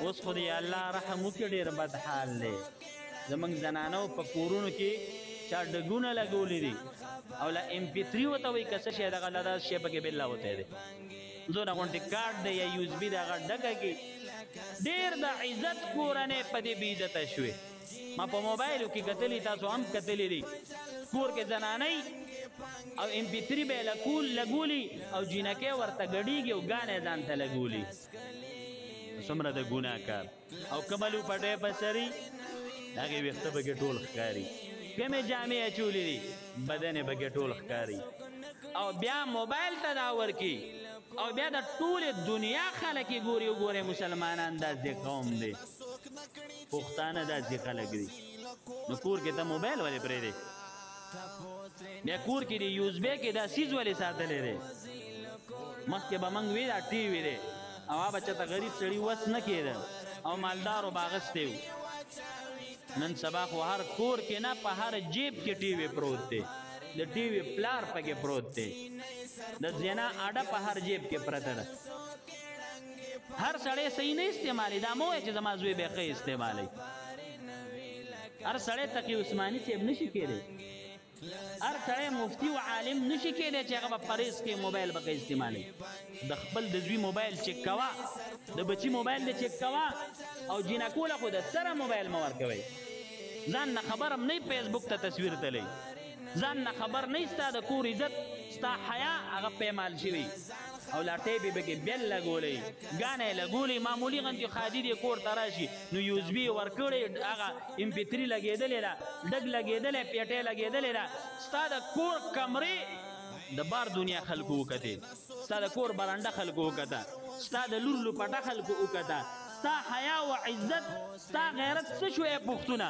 اوس خو دې الله رحم وکړي ډېر بد حال دی زمونږ زنانو په کورونو کې چا ډګونه لګولي دي او لا MP3 ورته وایي که څه شی دغه داسې شی پکې بېل راوتی دی زونه غونټې کارډ دی یا USB د هغه ډکه کې ډېر د عزت کورنۍ په دې بېعزته شوې ما په موبایلو کې کتلي تاسو هم کتلي دي کور کې زنانۍ او MP3 به یې لګولي او جینکۍ ورته ګډېږي او ګانې ځان ته لګولي څومره د ګناه کار او کملو پټی په سري هغې ویښته پکې ټول ښکاري کمې جامې اچولي دي بدن یې پکې ټول ښکاري او بیا موبایل ته دا ورکي او بیا د ټولې دنیا خلک یې ګوري وګورئ مسلمانان داسې قوم دی پښتانه داسې خلک دي نو کور کې ته موبایل ولې پرېږدې بیا کور کې د USB کې دا سیز ولې ساتلی دی مخکې به موږ وی دا ټي وي دی او هغه چېرته غریب سړي وس نه کېده او مالدارو به اخیستی و نن سبا خو هر کور کې نه په هر جیب کې ټي وي پروت دی د ټي وي پلار پکې پروت دی د زینا اډه په هر جیب کې پرته ده هر سړی صحیح نه استعمالي دا مه وایه چې زما زوی به ښه استعمالوي هر سړی تقي عثماني صاحب نشي کېدی هر سړی مفتی و عالم نشي کېدی چې هغه به پریز کې موبایل به استعمالوي د خپل د زوی موبایل چک کوه د بچي موبایل د چک کوه او جینکوله خو د سره موبایل مه ورکوئ ځان نه خبر هم نه فیسبوک ته تصویر تلی ځان نه خبر نه ستا د کور عزت ستا حیا هغه پیمال شوي او لاټۍ به پکې بیل لګولی ګانې یې لګولي معمولي غوندې خادي دی کور ته راشي نو USB یې ورکړی هغه MP3 لګېدلې ده ډګ لګېدلی پیټۍ لګېدلې ده ستا د کور کمرې د بار دنیا خلکو وکتې ستا د کور برنډه خلکو وکته ستا د لور لوپټه خلکو وکته ستا حیا و عزت ستا غیرت څه شو ای پښتونه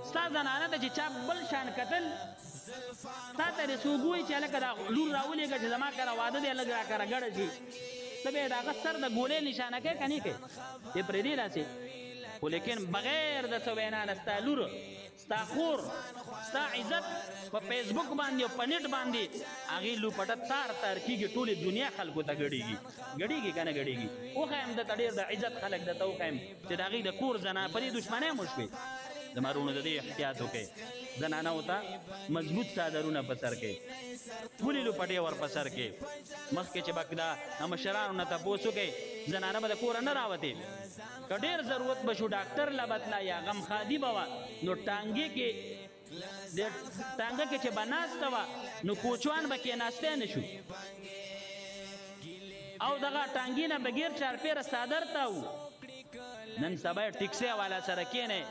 ستا زنانه ته چې چا بل شان کتل تا ته دې څوک وایي چې هلکه دا لور راولېږه چې زما کره واده دی لږ راکره ګډه شي ته به یې د هغه سر د ګولۍ نشانه کوې که نه کوې دې پرېږدې داسې خو لیکن بغیر د څه وینا نه ستا لور ستا خور ستا عزت په فیسبوک باندې او په نیټ باندې هغې لوپټه تار تار کېږي ټولې دنیا خلکو ته ګډېږي ګډېږي که نه ګډېږي وښیم درته ډېر د عزت خلک درته وښیم چې د هغې د کور زنا په دې دشمنۍ مو شوې زما وروڼو د دې احتیاط وکړئ زنانو ته مضبوط څادرونه په سر کې ولې لوپټې ور په سر کې مخکې چې به دا مشرانو نه تپوس وکړئ زنانه به د کوره نه راوتې که ډېر ضرورت به شو ډاکټر له بتله یا غمخادي به وه نو ټانګې کې د ټانګه کې چې به ناسته وه نو کوچوان به کېناستی نه شو او دغه ټانګې نه بغیر چارپیره څادر ته و نن سبا یې ټیکسۍ والا سره کېنئ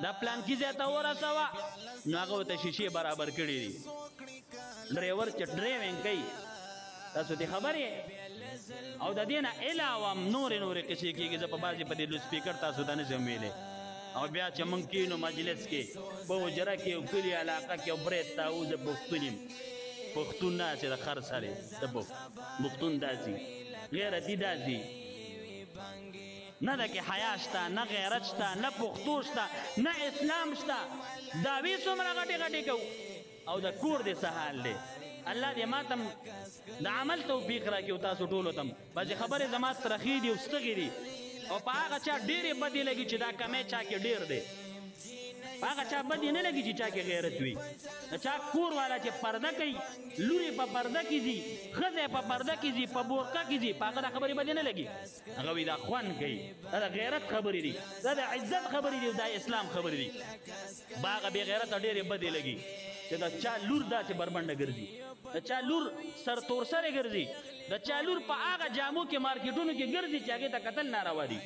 دا پلانکي ځای ته ورسوه نو هغه ورته شیشې برابر کړي دي ډریور چې ډریوینګ کوي تاسو ته خبر یې او د دې نه علاوه نورې قصې کېږي زه په بعضې په دې لوسپیکر تاسو ته نشم ویلی او بیا چې موږ کښېنو مجلس کې په حجره کې او کلي علاقه کې او برید تاو زه پښتون یم پښتون داسې د خر سړی ته پښتون داسې غیرتي داسې نه ده کې حیا شته نه غیرت شته نه پښتو شته نه اسلام شته دعوې څومره غټې غټې کوو او د کور دې څه حال دی الله دې ما ته د عمل توفیق راکړي او تاسو ټولو ته بعضې خبرې زما ترخې دي او ستغې دي او په هغه چا ډېرې بدې لګي چې دا کمی چا کې ډېر دی په هغه چا بدې نه لګي چې چا کې غیرت وي د چا کور والا چې پرده کوي لورې په پرده کې ځي ښځې په پرده کې ځي په بورقه کې ځي په هغه دا خبرې بدې نه لګي هغه وایي دا خوند کوي دا د غیرت خبرې دي دا د عزت خبرې دي دا اسلام خبرې دي په هغه بې غیرته ډېرې بدې لګي چې د چا لور داسې بربنډه ګرځي د چا لور سر تور سرې ګرځي د چا لور په هغه جامو کې مارکیټونو کې ګرځي چې هغې ته کتل ناروا دي